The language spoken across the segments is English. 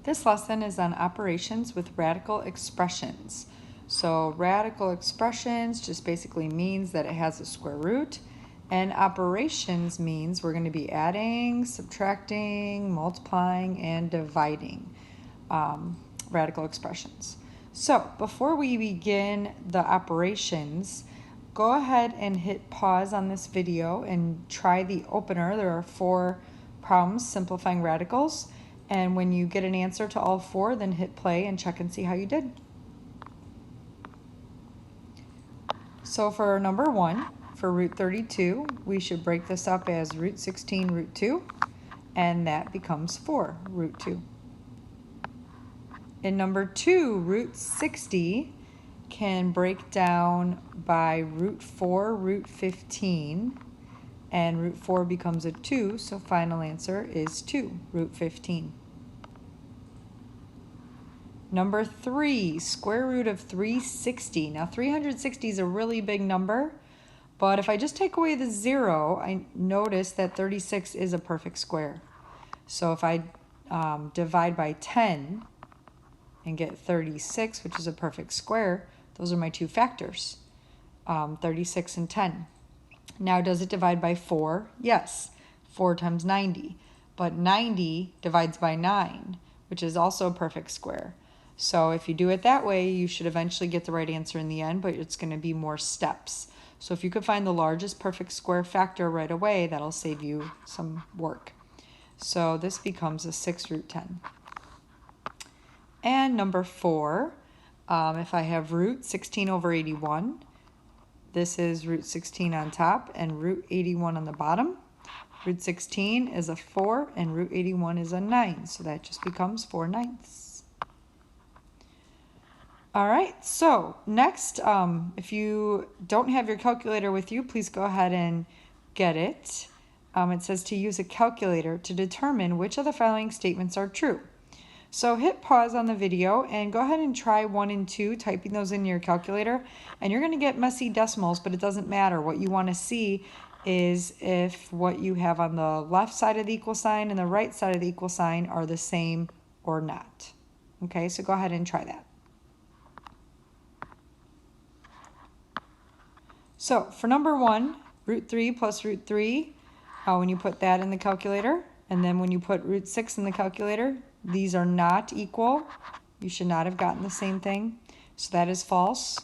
This lesson is on operations with radical expressions. So radical expressions just basically means that it has a square root, and operations means we're going to be adding, subtracting, multiplying, and dividing radical expressions. So before we begin the operations, go ahead and hit pause on this video and try the opener. There are 4 problems simplifying radicals. And when you get an answer to all 4, then hit play and check and see how you did. So for number 1, for root 32, we should break this up as root 16 root 2, and that becomes 4 root 2. In number 2, root 60 can break down by root 4 root 15, and root 4 becomes a 2, so final answer is 2 root 15. Number 3, square root of 360. Now 360 is a really big number, but if I just take away the 0, I notice that 36 is a perfect square. So if I divide by 10 and get 36, which is a perfect square, those are my 2 factors, 36 and 10. Now, does it divide by 4? Yes, 4 times 90. But 90 divides by 9, which is also a perfect square. So if you do it that way, you should eventually get the right answer in the end, but it's going to be more steps. So if you could find the largest perfect square factor right away, that'll save you some work. So this becomes a 6 root 10. And number 4, if I have root 16 over 81, this is root 16 on top and root 81 on the bottom. Root 16 is a 4 and root 81 is a 9, so that just becomes 4/9. All right, so next, if you don't have your calculator with you, please go ahead and get it. It says to use a calculator to determine which of the following statements are true. So hit pause on the video and go ahead and try 1 and 2, typing those in your calculator. And you're going to get messy decimals, but it doesn't matter. What you want to see is if what you have on the left side of the equal sign and the right side of the equal sign are the same or not. Okay, so go ahead and try that. So for number 1, root 3 plus root 3, when you put that in the calculator, and then when you put root 6 in the calculator, these are not equal. You should not have gotten the same thing. So that is false.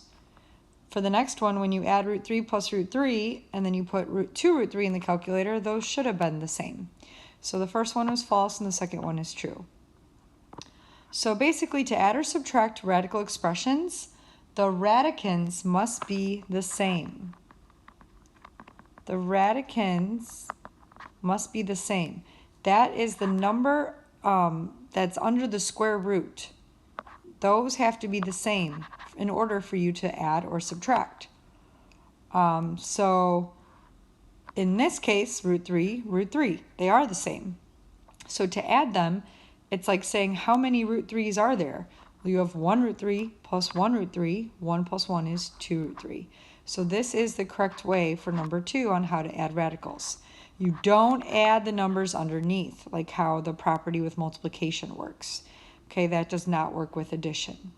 For the next one, when you add root 3 plus root 3, and then you put root 2 root 3 in the calculator, those should have been the same. So the first one was false and the second one is true. So basically, to add or subtract radical expressions, the radicands must be the same. The radicands must be the same. That is the number that's under the square root. Those have to be the same in order for you to add or subtract. So in this case, root 3, they are the same. So to add them, it's like saying how many root 3's are there? Well, you have 1 root 3 plus 1 root 3. 1 plus 1 is 2 root 3. So this is the correct way for number 2 on how to add radicals. You don't add the numbers underneath, like how the property with multiplication works. Okay, that does not work with addition.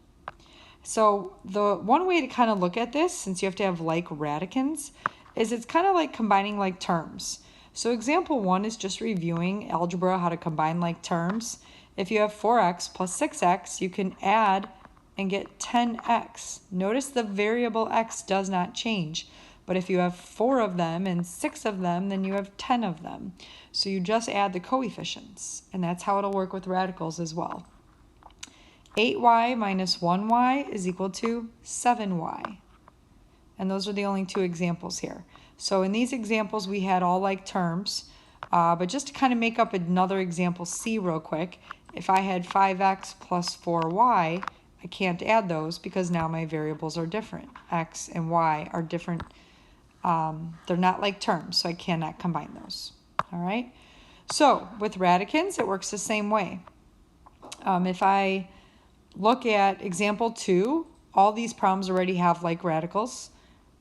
So the one way to kind of look at this, since you have to have like radicands, is it's kind of like combining like terms. So example 1 is just reviewing algebra, how to combine like terms. If you have 4x plus 6x, you can add and get 10x. Notice the variable x does not change. But if you have 4 of them and 6 of them, then you have 10 of them. So you just add the coefficients, and that's how it'll work with radicals as well. 8y minus 1y is equal to 7y. And those are the only 2 examples here. So in these examples, we had all like terms. But just to kind of make up another example C real quick, if I had 5x plus 4y, I can't add those because now my variables are different. X and y are different. They're not like terms, so I cannot combine those. All right. So with radicands, it works the same way. If I look at example 2, all these problems already have like radicals,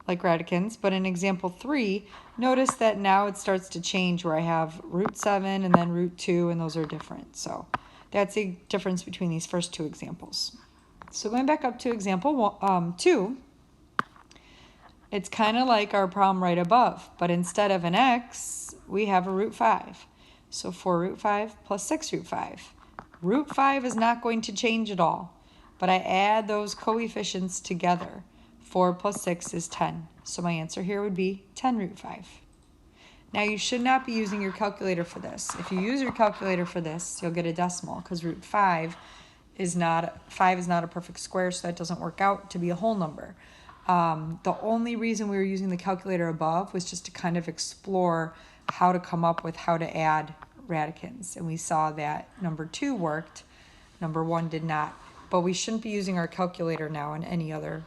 like radicands, but in example 3, notice that now it starts to change where I have root 7 and then root 2, and those are different. So That's the difference between these first two examples. So going back up to example 2, it's kind of like our problem right above, but instead of an x, we have a root 5. So 4 root 5 plus 6 root 5. Root 5 is not going to change at all, but I add those coefficients together. 4 plus 6 is 10. So my answer here would be 10 root 5. Now you should not be using your calculator for this. If you use your calculator for this, you'll get a decimal because root 5 is not a perfect square, so that doesn't work out to be a whole number. The only reason we were using the calculator above was just to kind of explore how to come up with how to add radicans. And we saw that number 2 worked, number 1 did not. But we shouldn't be using our calculator now in any other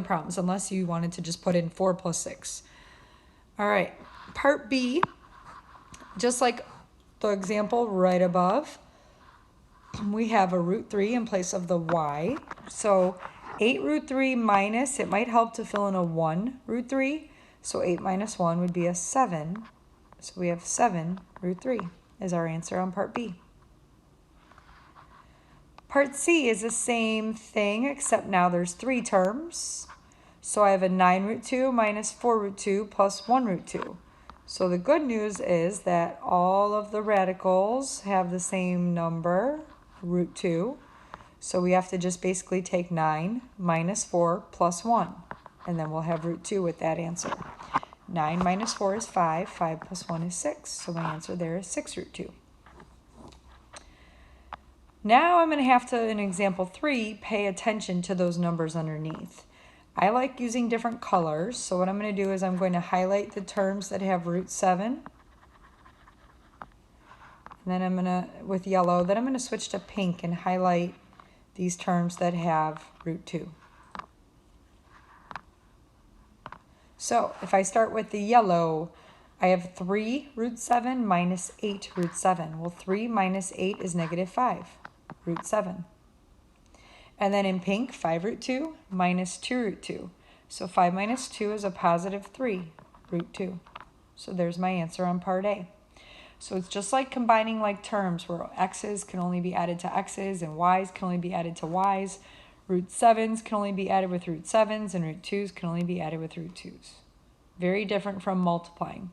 problems unless you wanted to just put in 4 plus 6. All right, part B, just like the example right above, we have a root 3 in place of the y. So 8 root 3 minus, it might help to fill in a 1 root 3. So 8 minus 1 would be a 7. So we have 7 root 3 is our answer on part B. Part C is the same thing, except now there's 3 terms. So I have a 9 root 2 minus 4 root 2 plus 1 root 2. So the good news is that all of the radicals have the same number, root 2. So we have to just basically take 9 minus 4 plus 1. And then we'll have root 2 with that answer. 9 minus 4 is 5. 5 plus 1 is 6. So my answer there is 6 root 2. Now I'm going to have to, in example 3, pay attention to those numbers underneath. I like using different colors, so what I'm going to do is I'm going to highlight the terms that have root 7. And then I'm going to, with yellow, then I'm going to switch to pink and highlight these terms that have root 2. So if I start with the yellow, I have 3 root 7 minus 8 root 7. Well, 3 minus 8 is negative 5 root 7. And then in pink, 5 root 2 minus 2 root 2. So 5 minus 2 is a positive 3 root 2. So there's my answer on part A. So it's just like combining like terms where x's can only be added to x's and y's can only be added to y's. Root 7s can only be added with root 7s and root 2s can only be added with root 2s. Very different from multiplying.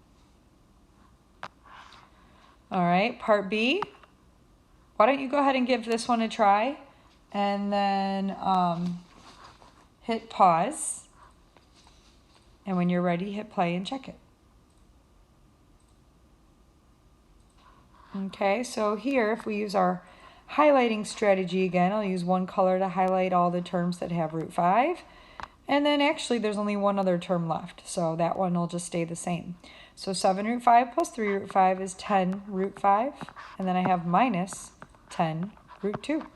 All right, part B. Why don't you go ahead and give this one a try and then hit pause. And when you're ready, hit play and check it. Okay, so here, if we use our highlighting strategy again, I'll use one color to highlight all the terms that have root 5. And then actually there's only one other term left, so that one will just stay the same. So 7 root 5 plus 3 root 5 is 10 root 5. And then I have minus 10 root 2.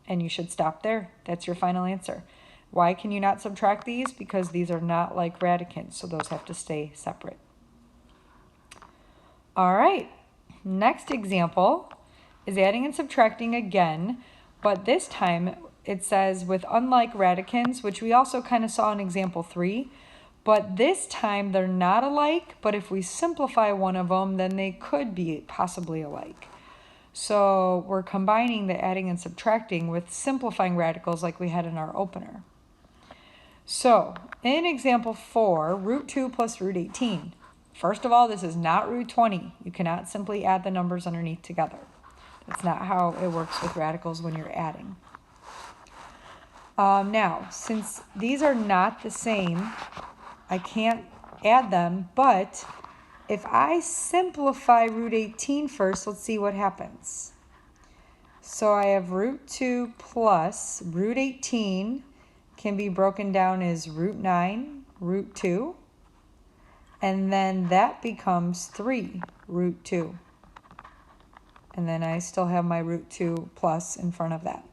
And you should stop there. That's your final answer. Why can you not subtract these? Because these are not like radicants, so those have to stay separate. All right, next example is adding and subtracting again, but this time it says with unlike radicants, which we also kind of saw in example 3, but this time they're not alike, but if we simplify one of them, then they could be possibly alike. So we're combining the adding and subtracting with simplifying radicals like we had in our opener. So in example 4, root 2 plus root 18. First of all, this is not root 20. You cannot simply add the numbers underneath together. That's not how it works with radicals when you're adding. Now, since these are not the same, I can't add them, but if I simplify root 18 first, let's see what happens. So I have root 2 plus root 18 can be broken down as root 9, root 2, and then that becomes 3 root 2. And then I still have my root 2 plus in front of that.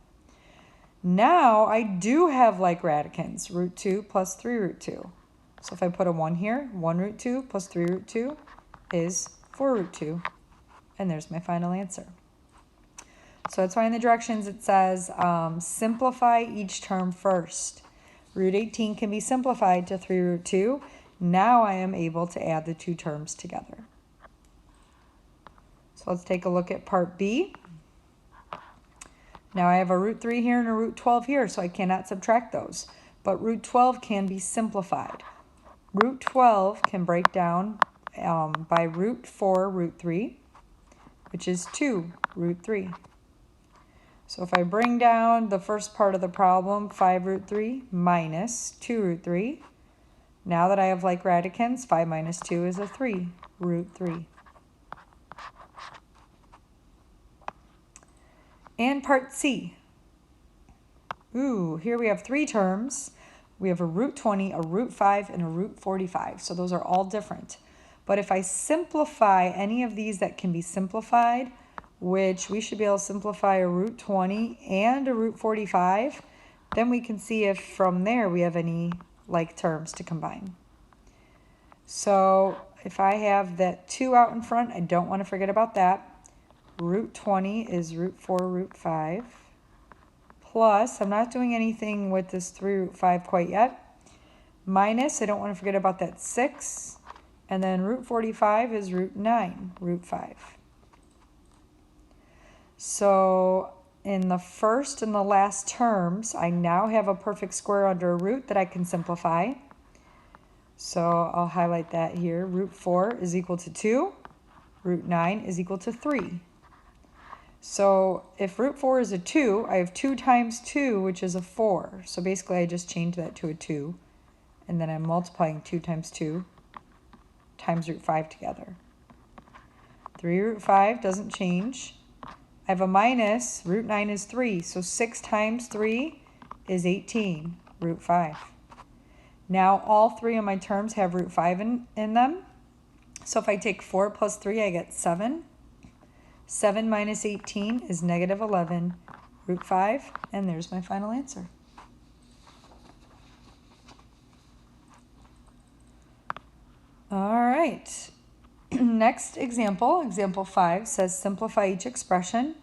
Now I do have like radicants, root 2 plus 3 root 2. So if I put a 1 here, 1 root 2 plus 3 root 2 is 4 root 2. And there's my final answer. So that's why in the directions it says simplify each term first. Root 18 can be simplified to 3 root 2. Now I am able to add the two terms together. So So let's take a look at part B. Now I have a root 3 here and a root 12 here, so I cannot subtract those. But root 12 can be simplified. Root 12 can break down by root 4 root 3, which is 2 root 3. So if I bring down the first part of the problem, 5 root 3 minus 2 root 3, now that I have like radicans, 5 minus 2 is a 3 root 3. And part C. Ooh, here we have 3 terms. We have a root 20, a root 5, and a root 45. So those are all different. But if I simplify any of these that can be simplified, which we should be able to simplify a root 20 and a root 45, then we can see if from there we have any like terms to combine. So if I have that 2 out in front, I don't want to forget about that. Root 20 is root 4 root 5. Plus, I'm not doing anything with this 3 root 5 quite yet. Minus, I don't want to forget about that 6. And then root 45 is root 9 root 5. So in the first and the last terms, I now have a perfect square under a root that I can simplify. So I'll highlight that here. Root 4 is equal to 2. Root 9 is equal to 3. So if root 4 is a 2, I have 2 times 2, which is a 4. So basically I just change that to a 2. And then I'm multiplying 2 times 2 times root 5 together. 3 root 5 doesn't change. I have a minus, root 9 is 3. So 6 times 3 is 18, root 5. Now all 3 of my terms have root 5 in them. So if I take 4 plus 3, I get 7. 7 minus 18 is negative 11, root 5, and there's my final answer. All right, next example, example 5, says simplify each expression.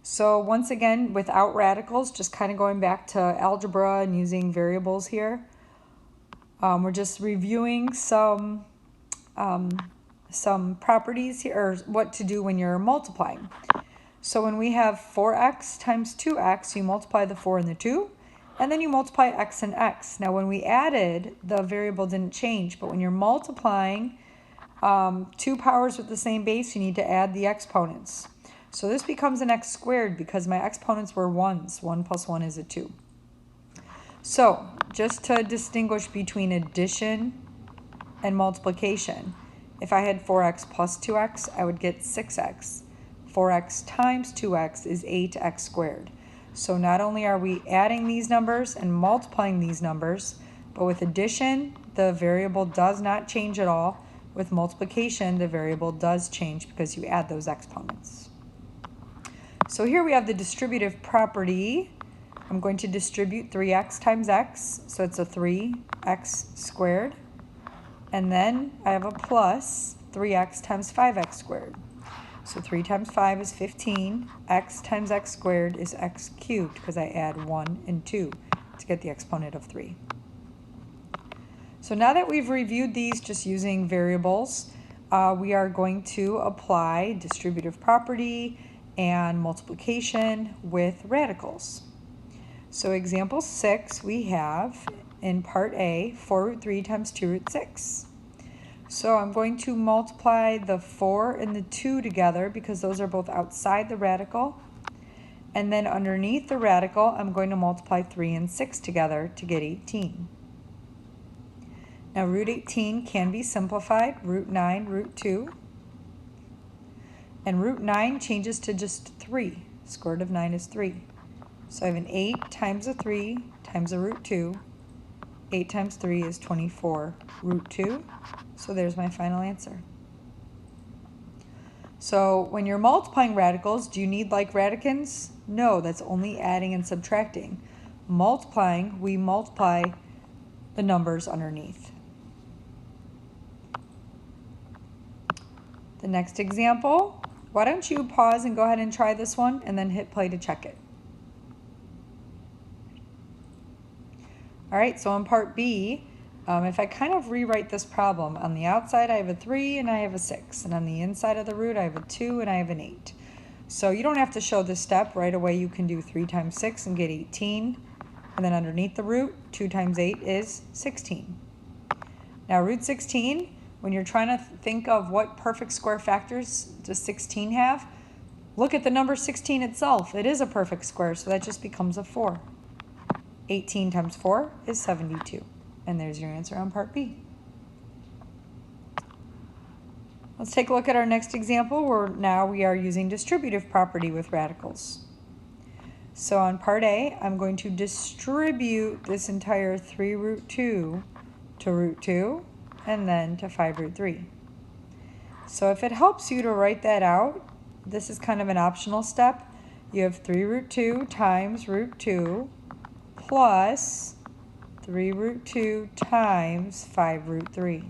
So once again, without radicals, just kind of going back to algebra and using variables here. We're just reviewing some properties here, or what to do when you're multiplying. So when we have 4x times 2x, you multiply the 4 and the 2, and then you multiply x and x. Now when we added, the variable didn't change, but when you're multiplying 2 powers with the same base, you need to add the exponents. So this becomes an x squared because my exponents were 1s. 1 plus 1 is a 2. So just to distinguish between addition and multiplication, if I had 4x plus 2x, I would get 6x. 4x times 2x is 8x squared. So not only are we adding these numbers and multiplying these numbers, but with addition, the variable does not change at all. With multiplication, the variable does change because you add those exponents. So here we have the distributive property. I'm going to distribute 3x times x, so it's a 3x squared. And then I have a plus 3x times 5x squared. So 3 times 5 is 15. X times x squared is x cubed because I add 1 and 2 to get the exponent of 3. So now that we've reviewed these just using variables, we are going to apply distributive property and multiplication with radicals. So example 6, we have in part A, 4 root 3 times 2 root 6. So I'm going to multiply the 4 and the 2 together because those are both outside the radical. And then underneath the radical, I'm going to multiply 3 and 6 together to get 18. Now root 18 can be simplified, root 9, root 2. And root 9 changes to just 3. Square root of 9 is 3. So I have an 8 times a 3 times a root 2. 8 times 3 is 24 root 2. So there's my final answer. So when you're multiplying radicals, do you need like radicans? No, that's only adding and subtracting. Multiplying, we multiply the numbers underneath. The next example, why don't you pause and go ahead and try this one and then hit play to check it. All right, so in part B, If I kind of rewrite this problem, on the outside I have a 3 and I have a 6, and on the inside of the root I have a 2 and I have an 8. So you don't have to show this step right away. You can do 3 times 6 and get 18, and then underneath the root, 2 times 8 is 16. Now root 16, when you're trying to think of what perfect square factors does 16 have, look at the number 16 itself. It is a perfect square, so that just becomes a 4. 18 times 4 is 72. And there's your answer on part B. Let's take a look at our next example where now we are using distributive property with radicals. So on part A, I'm going to distribute this entire 3 root 2 to root 2 and then to 5 root 3. So if it helps you to write that out, this is kind of an optional step. You have 3 root 2 times root 2 plus 3 root 2 times 5 root 3.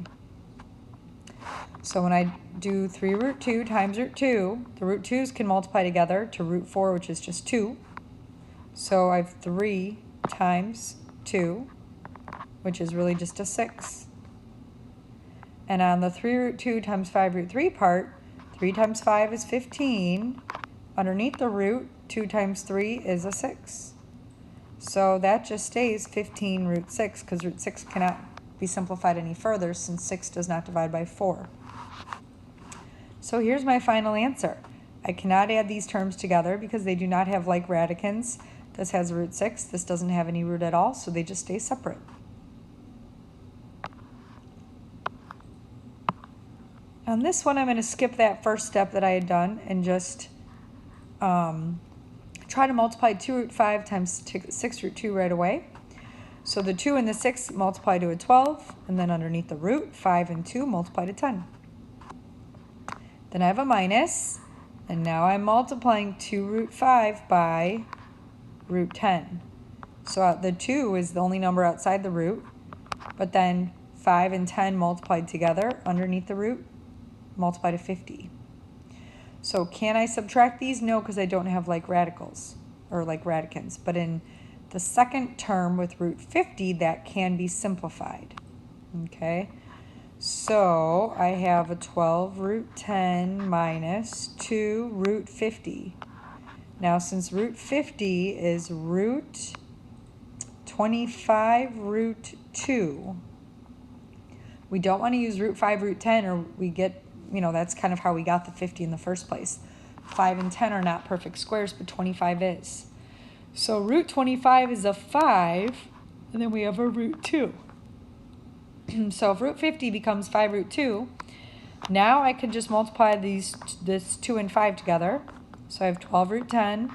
So when I do 3 root 2 times root 2, the root 2's can multiply together to root 4, which is just 2. So I have 3 times 2, which is really just a 6. And on the 3 root 2 times 5 root 3 part, 3 times 5 is 15. Underneath the root, 2 times 3 is a 6. So that just stays 15 root 6, because root 6 cannot be simplified any further since 6 does not divide by 4. So here's my final answer. I cannot add these terms together because they do not have like radicans. This has root 6, this doesn't have any root at all, so they just stay separate. On this one, I'm going to skip that first step that I had done and just try to multiply 2 root 5 times 6 root 2 right away. So the 2 and the 6 multiply to a 12, and then underneath the root, 5 and 2 multiply to 10. Then I have a minus, and now I'm multiplying 2 root 5 by root 10. So the 2 is the only number outside the root, but then 5 and 10 multiplied together underneath the root multiply to 50. So can I subtract these? No, because I don't have like radicals or like radicans. But in the second term with root 50, that can be simplified. Okay, so I have a 12 root 10 minus 2 root 50. Now since root 50 is root 25 root 2, we don't want to use root 5 root 10 or we get, that's kind of how we got the 50 in the first place. 5 and 10 are not perfect squares, but 25 is. So root 25 is a 5, and then we have a root 2. So if root 50 becomes 5 root 2, now I can just multiply this 2 and 5 together. So I have 12 root 10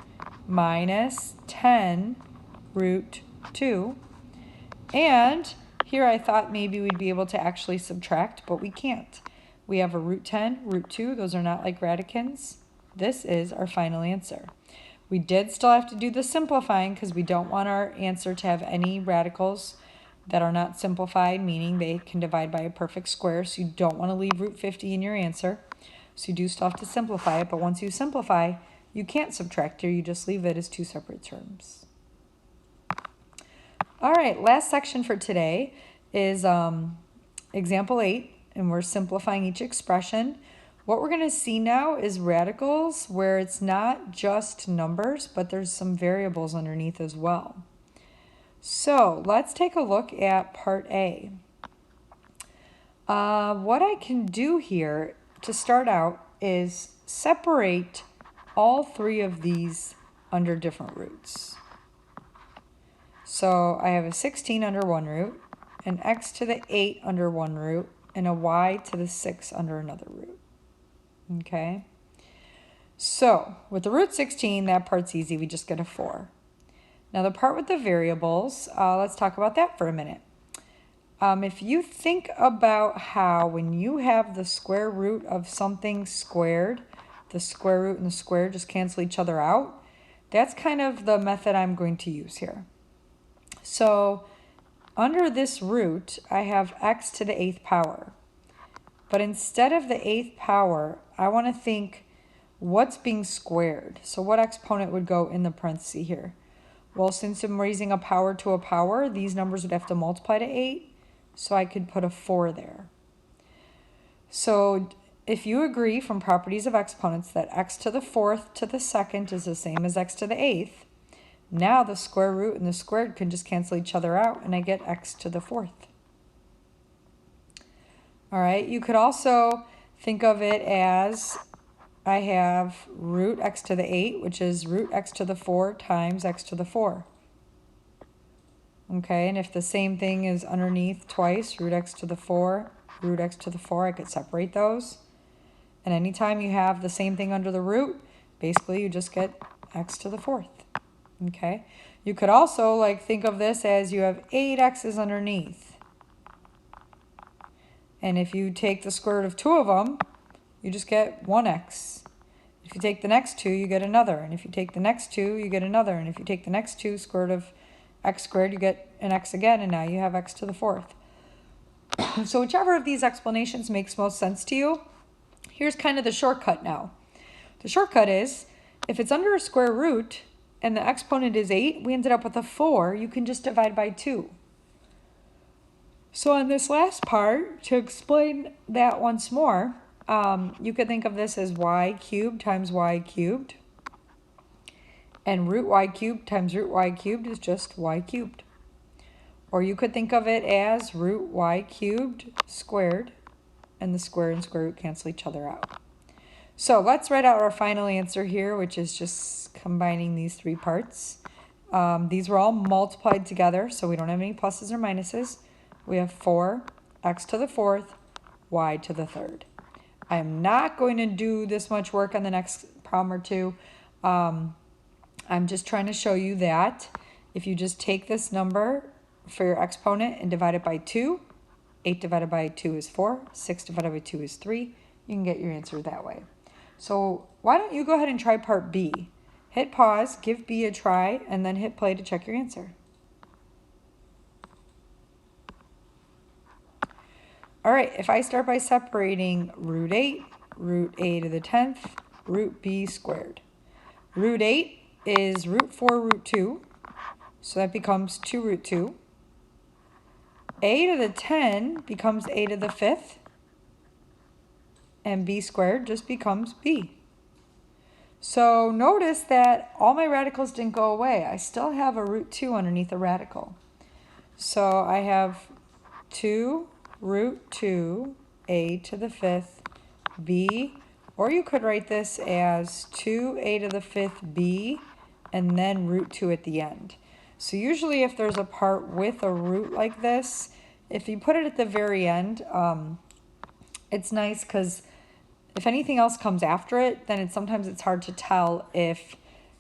minus 10 root 2. And here I thought maybe we'd be able to actually subtract, but we can't. We have a root 10, root 2. Those are not like radicans. This is our final answer. We did still have to do the simplifying because we don't want our answer to have any radicals that are not simplified, meaning they can divide by a perfect square. So you don't want to leave root 50 in your answer. So you do still have to simplify it, but once you simplify, you can't subtract here. You just leave it as two separate terms. All right, last section for today is example 8, and we're simplifying each expression. What we're going to see now is radicals where it's not just numbers, but there's some variables underneath as well. So let's take a look at part A. What I can do here to start out is separate all three of these under different roots. So I have a 16 under one root, an x to the 8 under one root, and a y to the 6 under another root. Okay, so with the root 16, that part's easy. We just get a 4. Now the part with the variables, let's talk about that for a minute. If you think about how when you have the square root of something squared, the square root and the square just cancel each other out, that's kind of the method I'm going to use here. So under this root, I have x to the 8th power. But instead of the 8th power, I want to think what's being squared. So what exponent would go in the parenthesis here? Well, since I'm raising a power to a power, these numbers would have to multiply to 8. so I could put a 4 there. So if you agree from properties of exponents that x to the 4th to the 2nd is the same as x to the 8th, now the square root and the squared can just cancel each other out, and I get x to the 4th. All right, you could also think of it as I have root x to the 8, which is root x to the 4 times x to the 4. Okay, and if the same thing is underneath twice, root x to the 4, root x to the 4, I could separate those. And anytime you have the same thing under the root, basically you just get x to the 4th. Okay, you could also like think of this as you have 8 x's underneath. And if you take the square root of 2 of them, you just get 1x. If you take the next 2, you get another. And if you take the next 2, you get another. And if you take the next 2, square root of x squared, you get an x again, and now you have x to the 4th. So whichever of these explanations makes most sense to you, here's kind of the shortcut now. The shortcut is, if it's under a square root and the exponent is 8, we ended up with a 4, you can just divide by 2. So on this last part, to explain that once more, you could think of this as y cubed times y cubed. And root y cubed times root y cubed is just y cubed. Or you could think of it as root y cubed squared, and the square and square root cancel each other out. So let's write out our final answer here, which is just combining these 3 parts. These were all multiplied together, so we don't have any pluses or minuses. We have 4, x to the 4th, y to the 3rd. I am not going to do this much work on the next problem or two. I'm just trying to show you that if you just take this number for your exponent and divide it by 2, 8 divided by 2 is 4, 6 divided by 2 is 3. You can get your answer that way. So why don't you go ahead and try part B. Hit pause, give B a try, and then hit play to check your answer. All right, if I start by separating root 8, root a to the 10th, root b squared. Root 8 is root 4 root 2, so that becomes 2 root 2. A to the 10 becomes a to the 5th, and b squared just becomes b. So notice that all my radicals didn't go away. I still have a root 2 underneath a radical. So I have 2 root 2 a to the 5th b, or you could write this as 2a to the 5th b and then root 2 at the end. So usually if there's a part with a root like this, if you put it at the very end, it's nice because if anything else comes after it, then sometimes it's hard to tell if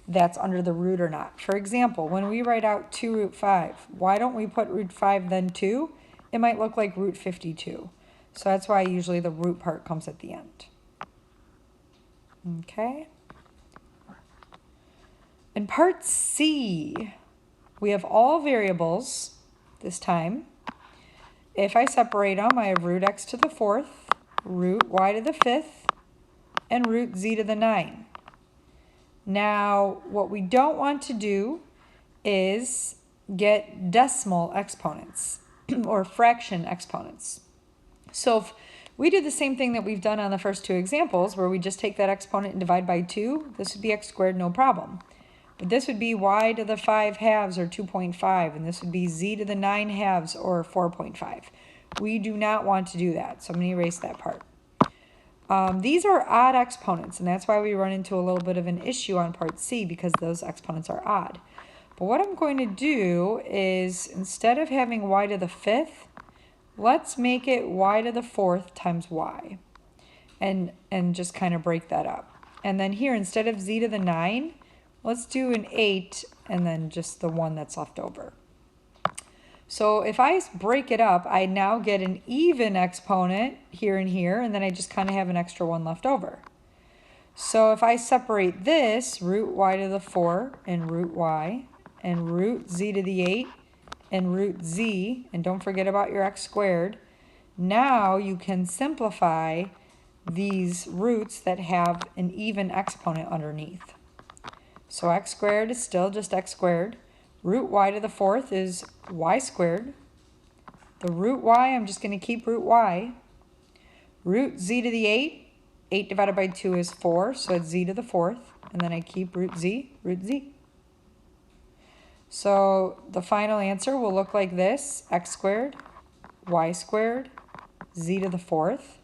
that's under the root or not. For example, when we write out 2 root 5, why don't we put root 5 then 2? It might look like root 52. So that's why usually the root part comes at the end. Okay. In part C, we have all variables this time. If I separate them, I have root x to the 4th, root y to the 5th, and root z to the 9. Now, what we don't want to do is get decimal exponents or fraction exponents. So if we do the same thing that we've done on the first 2 examples, where we just take that exponent and divide by 2, this would be x squared, no problem. But this would be y to the 5 halves, or 2.5, and this would be z to the 9 halves, or 4.5. We do not want to do that, so I'm going to erase that part. These are odd exponents, and that's why we run into a little bit of an issue on part C, because those exponents are odd. But what I'm going to do is, instead of having y to the 5th, let's make it y to the 4th times y, and just kind of break that up. And then here, instead of z to the 9, let's do an 8 and then just the 1 that's left over. So if I break it up, I now get an even exponent here and here, and then I just kind of have an extra 1 left over. So if I separate this, root y to the 4 and root y, and root z to the 8 and root z, and don't forget about your x squared, now you can simplify these roots that have an even exponent underneath. So x squared is still just x squared. Root y to the 4th is y squared. The root y, I'm just going to keep root y. Root z to the 8. 8 divided by 2 is 4, so it's z to the 4th. And then I keep root z. So the final answer will look like this: x squared, y squared, z to the 4th.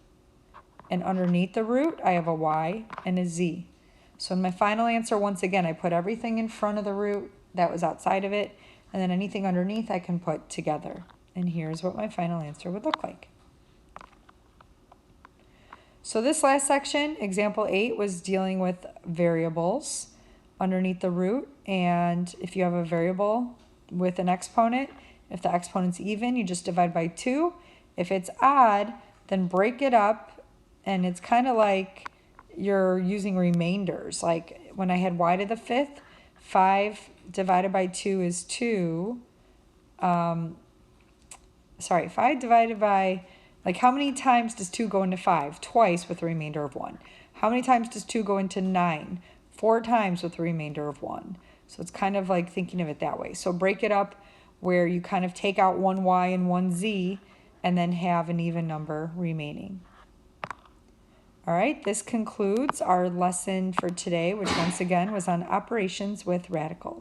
And underneath the root, I have a y and a z. So in my final answer, once again, I put everything in front of the root that was outside of it, and then anything underneath I can put together. And here's what my final answer would look like. So this last section, example 8, was dealing with variables underneath the root. And if you have a variable with an exponent, if the exponent's even, you just divide by 2. If it's odd, then break it up. And it's kind of like you're using remainders. Like when I had y to the 5th, 5 divided by 2 is 2. 5 divided by, like, how many times does 2 go into 5? Twice with a remainder of 1. How many times does 2 go into 9? 4 times with a remainder of 1. So it's kind of like thinking of it that way. So break it up where you kind of take out one y and one z and then have an even number remaining. All right, this concludes our lesson for today, which once again was on operations with radicals.